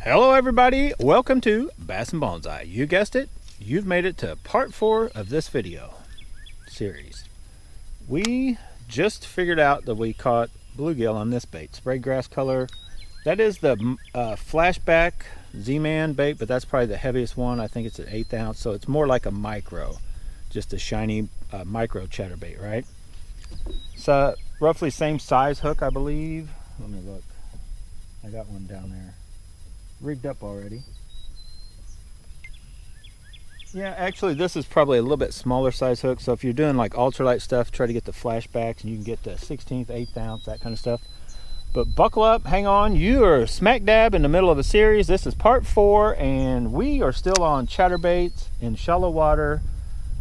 Hello everybody, welcome to Bass and Bonsai. You guessed it, you've made it to part 4 of this video series. We just figured out that we caught bluegill on this bait, spray grass color. That is the flashback Z-Man bait, but that's probably the heaviest one. I think it's an 1/8 ounce, so it's more like a micro, just a shiny micro chatterbait, right? So roughly same size hook, I believe. Let me look. I got one down there. Rigged up already. Yeah, actually this is probably a little bit smaller size hook, so if you're doing like ultralight stuff, try to get the flashbacks and you can get the 1/16, 1/8 ounce, that kind of stuff. But buckle up, hang on, you are smack dab in the middle of a series. This is part 4 and we are still on chatterbaits in shallow water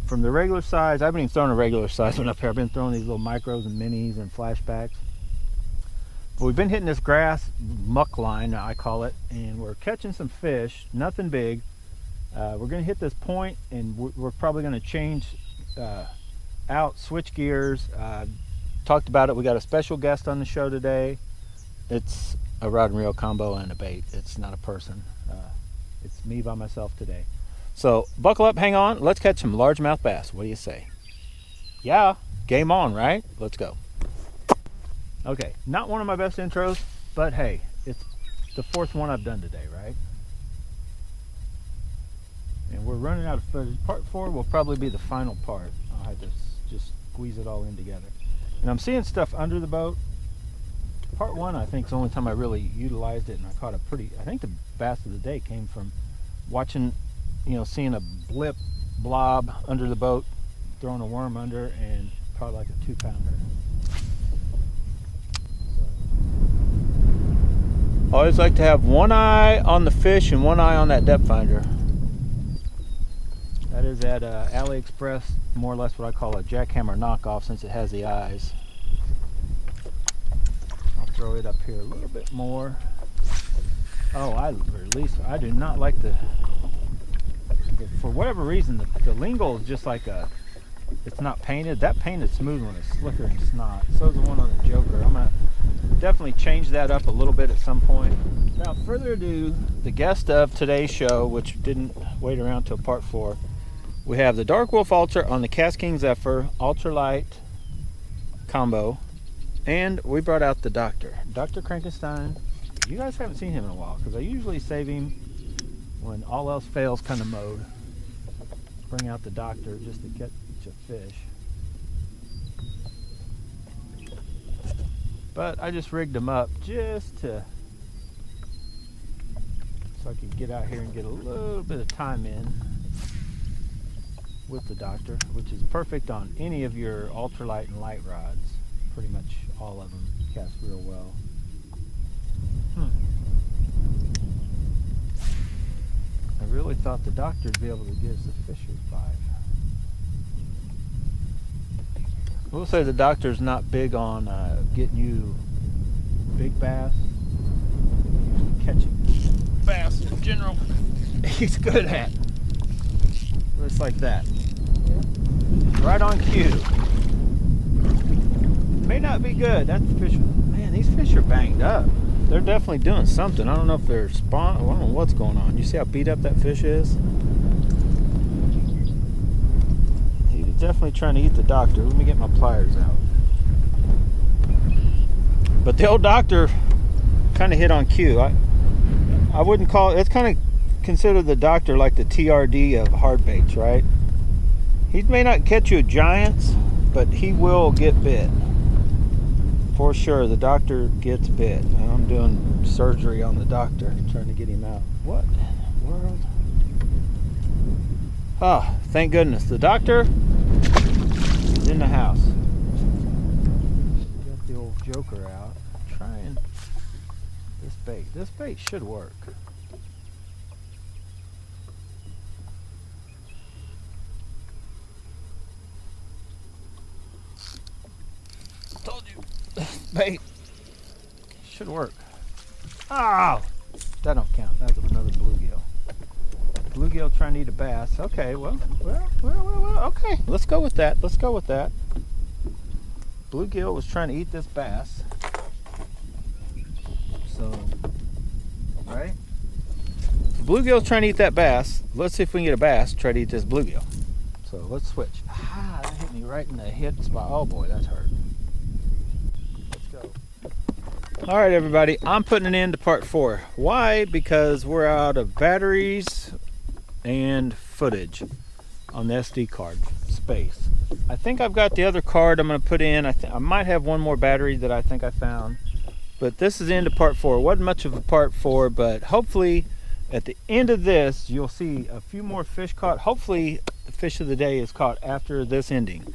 from the regular size. I haven't even thrown a regular size one up here. I've been throwing these little micros and minis and flashbacks. We've been hitting this grass muck line, I call it, and we're catching some fish, nothing big. We're going to hit this point and we're probably going to change out, switch gears. Talked about it. We got a special guest on the show today. It's a rod and reel combo and a bait. It's not a person. It's me by myself today. So buckle up, hang on. Let's catch some largemouth bass. What do you say? Yeah, game on, right? Let's go. Okay, not one of my best intros, but hey, it's the 4th one I've done today, right? And we're running out of footage. Part 4 will probably be the final part. I'll have to just squeeze it all in together. And I'm seeing stuff under the boat. Part 1, I think, is the only time I really utilized it, and I caught I think the bass of the day came from watching, seeing a blip blob under the boat, throwing a worm under, and caught like a 2-pounder. I always like to have one eye on the fish and one eye on that depth finder. That is at AliExpress, more or less what I call a jackhammer knockoff since it has the eyes. I'll throw it up here a little bit more. Oh, I do not like for whatever reason, the lingle is just like it's not painted. That paint is smooth when it's slicker and snot. So is the one on the Joker. I'm going to definitely change that up a little bit at some point. Without further ado, the guest of today's show, which didn't wait around till part 4, we have the Dark Wolf Ultra on the Cast King Zephyr ultralight combo, and we brought out the Dr. Frankenstein. You guys haven't seen him in a while because I usually save him when all else fails kind of mode. Bring out the Doctor just to catch a fish. But I just rigged them up just so I could get out here and get a little bit of time in with the Doctor, which is perfect on any of your ultralight and light rods. Pretty much all of them cast real well. I really thought the Doctor would be able to give us a Fisher 5. We'll say the Doctor's not big on getting you big bass. Catching bass in general, he's good at. It's like that. Right on cue. May not be good. That's the fish. Man, these fish are banged up. They're definitely doing something. I don't know if they're spawn. I don't know what's going on. You see how beat up that fish is? Definitely trying to eat the Doctor. Let me get my pliers out. But the old Doctor kind of hit on cue. I wouldn't call it. It's kind of considered the Doctor like the TRD of hard baits, right? He may not catch you a giants, but he will get bit for sure. The Doctor gets bit. I'm doing surgery on the Doctor, trying to get him out. What in the world? Oh, thank goodness. The Doctor is in the house. Got the old Joker out. Trying this bait. This bait should work. Told you. This bait should work. Oh! That don't count. That was another bluegill. Bluegill trying to eat a bass. Okay, well, okay. Let's go with that. Bluegill was trying to eat this bass. So, right? the bluegill's trying to eat that bass. Let's see if we can get a bass try to eat this bluegill. So let's switch. Ah, that hit me right in the hit spot. Oh boy, that's hurt. Let's go. All right, everybody, I'm putting an end to part 4. Why? Because we're out of batteries and footage on the SD card space. I think I've got the other card I'm going to put in. I might have one more battery that I think I found. But this is the end of part 4. It wasn't much of a part 4, but hopefully at the end of this, you'll see a few more fish caught. Hopefully the fish of the day is caught after this ending.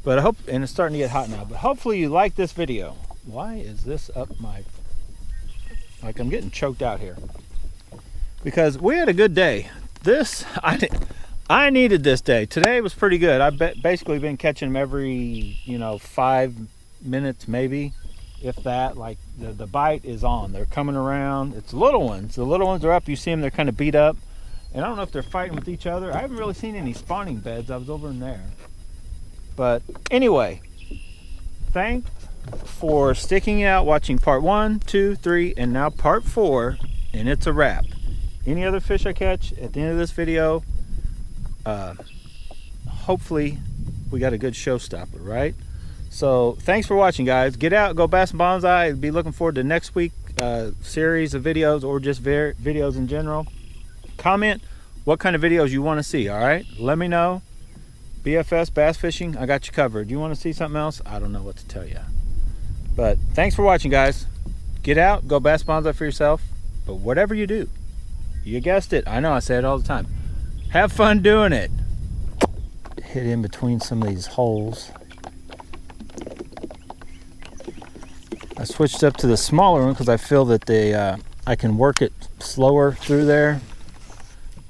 But I hope, and it's starting to get hot now, but hopefully you like this video. Why is this up my, like I'm getting choked out here. Because we had a good day. This, I needed this day. Today was pretty good. I've basically been catching them every, 5 minutes maybe, if that. Like the bite is on. They're coming around. It's little ones. The little ones are up. You see them, they're kind of beat up. And I don't know if they're fighting with each other. I haven't really seen any spawning beds. I was over in there. But anyway, thanks for sticking out, watching part 1, 2, 3, and now part 4, and it's a wrap. Any other fish I catch at the end of this video, hopefully we got a good showstopper, right? So thanks for watching, guys. Get out, go bass and bonsai. Be looking forward to next week series of videos, or just videos in general. Comment what kind of videos you want to see. All right, let me know. BFS bass fishing, I got you covered. You want to see something else? I don't know what to tell you. But thanks for watching, guys. Get out, go bass bonsai for yourself. But whatever you do, you guessed it. I know I say it all the time. Have fun doing it. Hit in between some of these holes. I switched up to the smaller one because I feel that I can work it slower through there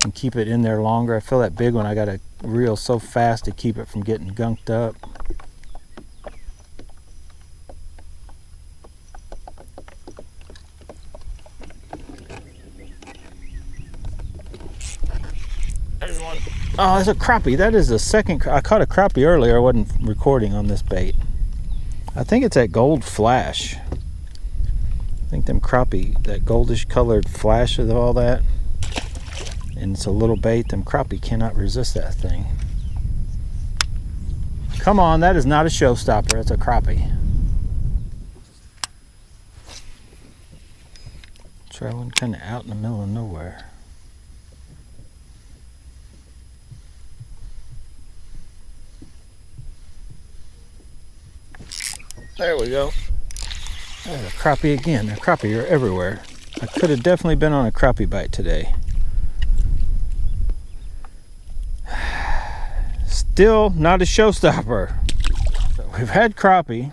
and keep it in there longer. I feel that big one, I got to reel so fast to keep it from getting gunked up. There's one. Oh, that's a crappie. That is the second. I caught a crappie earlier. I wasn't recording on this bait. I think it's that gold flash. I think them crappie, that goldish colored flash of all that. And it's a little bait. Them crappie cannot resist that thing. Come on, that is not a showstopper. That's a crappie. Try one kind of out in the middle of nowhere. There we go. There's a crappie again. The crappie are everywhere. I could have definitely been on a crappie bite today. Still not a showstopper. So we've had crappie.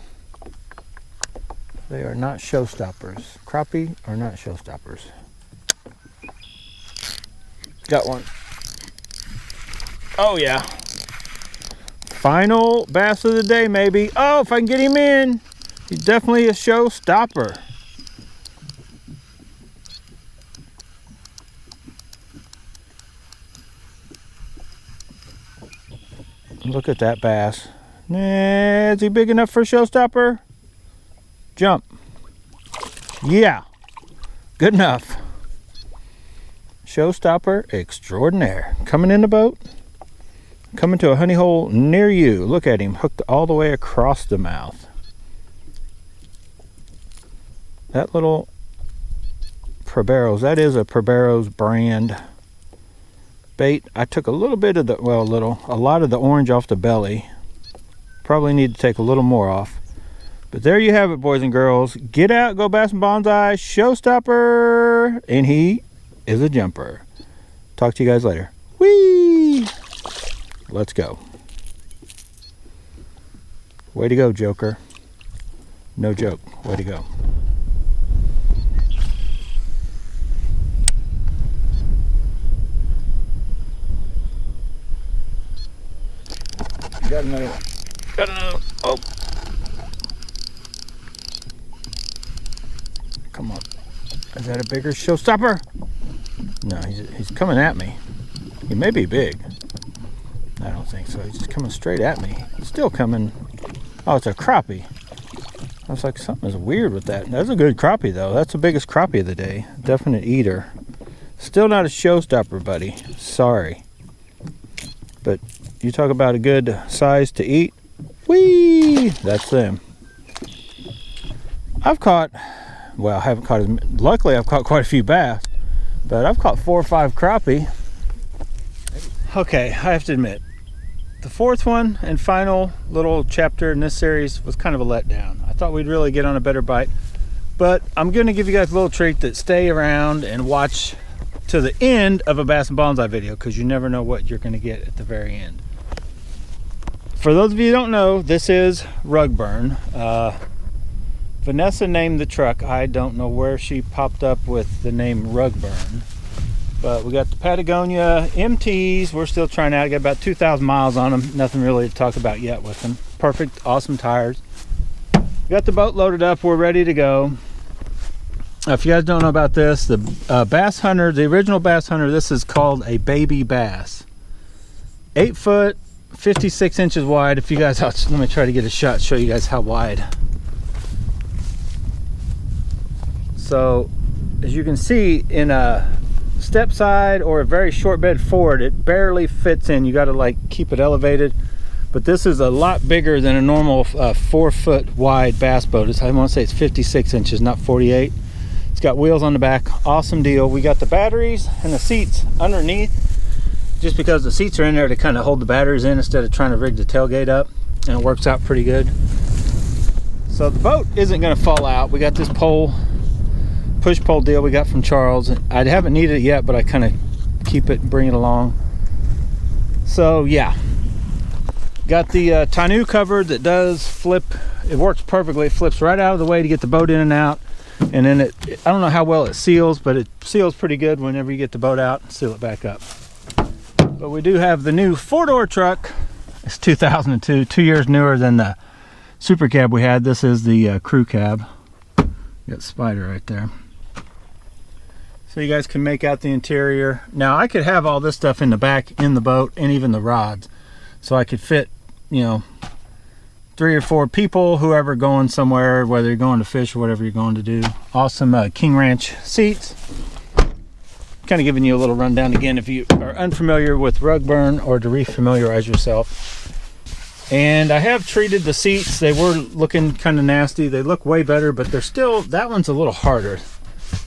They are not showstoppers. Crappie are not showstoppers. Got one. Oh yeah. Final bass of the day, maybe. Oh, if I can get him in. He's definitely a showstopper. Look at that bass. Nah, is he big enough for a showstopper? Jump. Yeah. Good enough. Showstopper extraordinaire. Coming in the boat. Coming to a honey hole near you. Look at him, hooked all the way across the mouth. That little Proberos, that is a Proberos brand bait. I took a little bit of the, well, a lot of the orange off the belly. Probably need to take a little more off. But there you have it, boys and girls. Get out, go bass and bonsai, showstopper, and he is a jumper. Talk to you guys later. Whee! Let's go. Way to go, Joker. No joke. Way to go. Got another one. Got another one. Oh. Come on. Is that a bigger showstopper? No, he's coming at me. He may be big. I don't think so. He's just coming straight at me. Still coming. Oh, it's a crappie. I was like, something is weird with that. That's a good crappie, though. That's the biggest crappie of the day. Definite eater. Still not a showstopper, buddy. Sorry. But you talk about a good size to eat. Whee! That's them. I've caught, well, I haven't caught as many. Luckily I've caught quite a few bass, but I've caught 4 or 5 crappie. Okay, I have to admit, the 4th one and final little chapter in this series was kind of a letdown. I thought we'd really get on a better bite, but I'm going to give you guys a little treat that stay around and watch to the end of a Bass and Bonsai video, because you never know what you're going to get at the very end. For those of you who don't know, this is rug burn. Vanessa named the truck. I don't know where she popped up with the name rug burn, but we got the Patagonia MTs. We're still trying out. I got about 2,000 miles on them. Nothing really to talk about yet with them. Perfect, awesome tires. We got the boat loaded up. We're ready to go. If you guys don't know about this, the Bass Hunter, the original Bass Hunter, this is called a baby bass. 8 foot, 56 inches wide. If you guys, let me try to get a shot, show you guys how wide. So, as you can see, in a step side or a very short bed forward, it barely fits in. You got to like keep it elevated. But this is a lot bigger than a normal 4 foot wide bass boat. I want to say it's 56 inches, not 48. It's got wheels on the back. Awesome deal. We got the batteries and the seats underneath, just because the seats are in there to kind of hold the batteries in instead of trying to rig the tailgate up, and it works out pretty good. So the boat isn't going to fall out. We got this push pole deal we got from Charles. I haven't needed it yet, but I kind of keep it and bring it along. So yeah, got the tonneau cover that does flip. It works perfectly. It flips right out of the way to get the boat in and out. And then I don't know how well it seals, but it seals pretty good whenever you get the boat out and seal it back up. But we do have the new 4-door truck. It's 2002, 2 years newer than the super cab we had. This is the crew cab. Got Spider right there. So you guys can make out the interior. Now I could have all this stuff in the back in the boat, and even the rods. So I could fit, you know, 3 or 4 people, whoever going somewhere, whether you're going to fish or whatever you're going to do. Awesome King Ranch seats. Kind of giving you a little rundown again if you are unfamiliar with rug burn, or to re-familiarize yourself. And I have treated the seats. They were looking kind of nasty. They look way better, but they're still, that one's a little harder.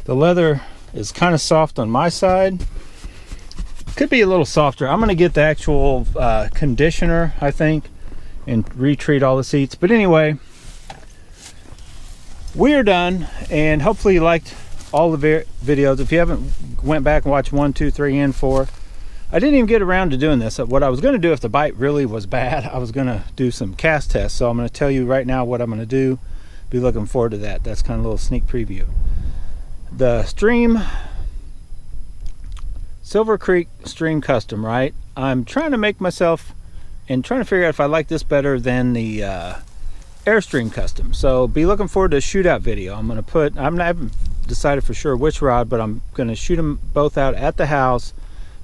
The leather is kind of soft on my side. Could be a little softer. I'm going to get the actual conditioner, I think, and retreat all the seats. But anyway, we're done, and hopefully you liked all the videos. If you haven't went back and watched 1, 2, 3, and 4, I didn't even get around to doing this. What I was going to do if the bite really was bad, I was going to do some cast tests. So I'm going to tell you right now what I'm going to do. Be looking forward to that. That's kind of a little sneak preview. The Stream Silver Creek Stream Custom, right? I'm trying to make myself and trying to figure out if I like this better than the Airstream Custom. So be looking forward to a shootout video. I'm going to put, I haven't decided for sure which rod, but I'm going to shoot them both out at the house,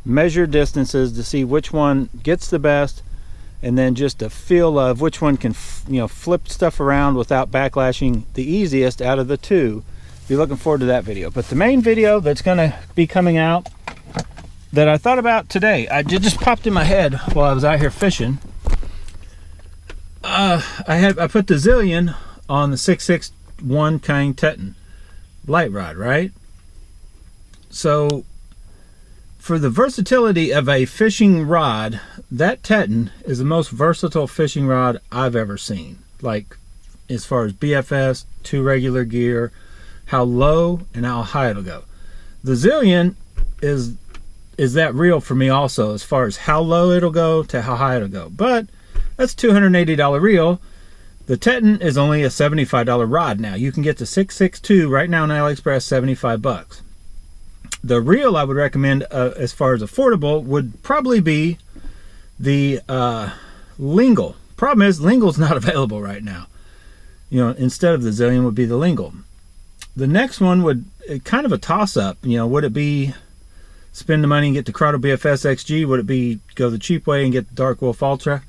measure distances to see which one gets the best, and then just a feel of which one can, you know, flip stuff around without backlashing the easiest out of the two. Be looking forward to that video. But the main video that's going to be coming out that I thought about today, it just popped in my head while I was out here fishing. I put the Zillion on the 661 Kang Teton light rod, right? So for the versatility of a fishing rod, that Teton is the most versatile fishing rod I've ever seen. Like, as far as BFS, 2 regular gear, how low and how high it'll go. The Zillion is that reel for me also, as far as how low it'll go to how high it'll go. But that's $280 reel. The Teton is only a $75 rod now. You can get the 662 right now on AliExpress, 75 bucks. The reel I would recommend as far as affordable would probably be the Lingle. Problem is, Lingle's not available right now. You know, instead of the Zillion would be the Lingle. The next one would, kind of a toss-up. You know, would it be spend the money and get the Crotto BFS XG? Would it be go the cheap way and get the Dark Wolf Ultra?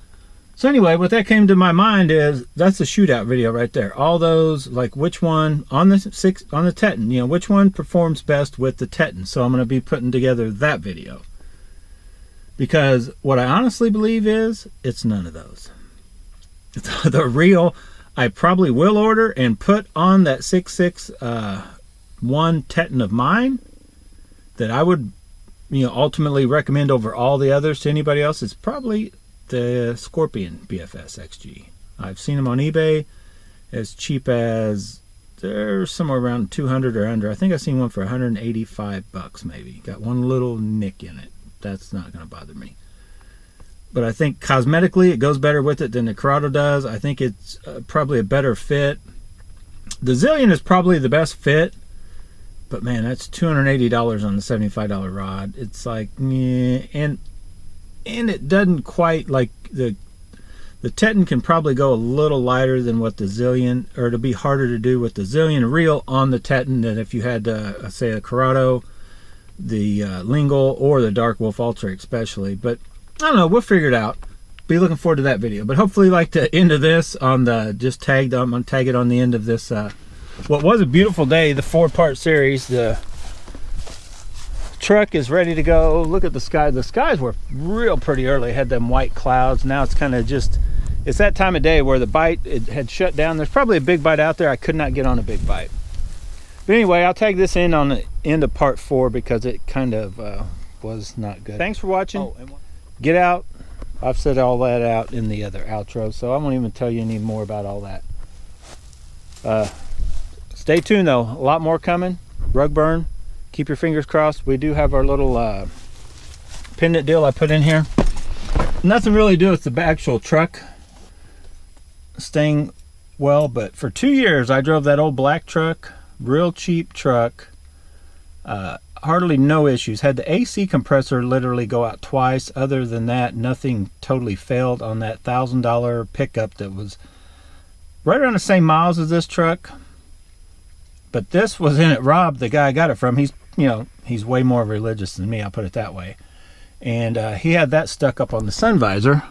So anyway, what that came to my mind is that's the shootout video right there. All those, like which one on the Teton, you know, which one performs best with the Teton. So I'm going to be putting together that video. Because what I honestly believe is it's none of those. The reel I probably will order and put on that 6.6 Teton of mine that I would, you know, ultimately recommend over all the others to anybody else. It's probably the Scorpion BFS XG. I've seen them on eBay as cheap as, they're somewhere around 200 or under. I think I've seen one for 185 bucks maybe. Got one little nick in it. That's not going to bother me. But I think cosmetically it goes better with it than the Corrado does. I think it's probably a better fit. The Zillion is probably the best fit. But man, that's $280 on the $75 rod. It's like, yeah, and it doesn't quite, like the Teton can probably go a little lighter than what the Zillion, or it'll be harder to do with the Zillion reel on the Teton than if you had, say, a Corrado, the Lingle, or the Dark Wolf Ultra especially. But I don't know, we'll figure it out. Be looking forward to that video. But hopefully, like the end of this on the, just tagged, I'm going to tag it on the end of this, what was a beautiful day, the 4-part series. The truck is ready to go. Look at the sky. The skies were real pretty early. Had them white clouds. Now it's kind of just, it's that time of day where the bite, it had shut down. There's probably a big bite out there. I could not get on a big bite. But anyway, I'll tag this in on the end of part 4 because it kind of was not good. Thanks for watching. Oh, get out. I've said all that out in the other outro, so I won't even tell you any more about all that. Stay tuned though, a lot more coming. Rug burn, keep your fingers crossed. We do have our little pendant deal I put in here. Nothing really to do with the actual truck staying well, but for 2 years I drove that old black truck, real cheap truck, hardly no issues. Had the AC compressor literally go out twice. Other than that, nothing totally failed on that $1,000 pickup that was right around the same miles as this truck. But this was in it. Rob, the guy I got it from, he's, you know, he's way more religious than me, I'll put it that way. And he had that stuck up on the sun visor.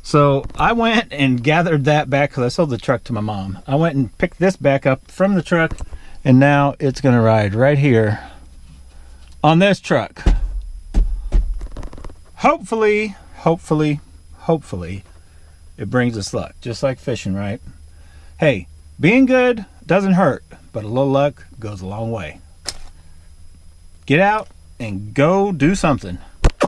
So I went and gathered that back, because I sold the truck to my mom. I went and picked this back up from the truck, and now it's going to ride right here on this truck. Hopefully, it brings us luck, just like fishing, right? Hey, being good doesn't hurt, but a little luck goes a long way. Get out and go do something.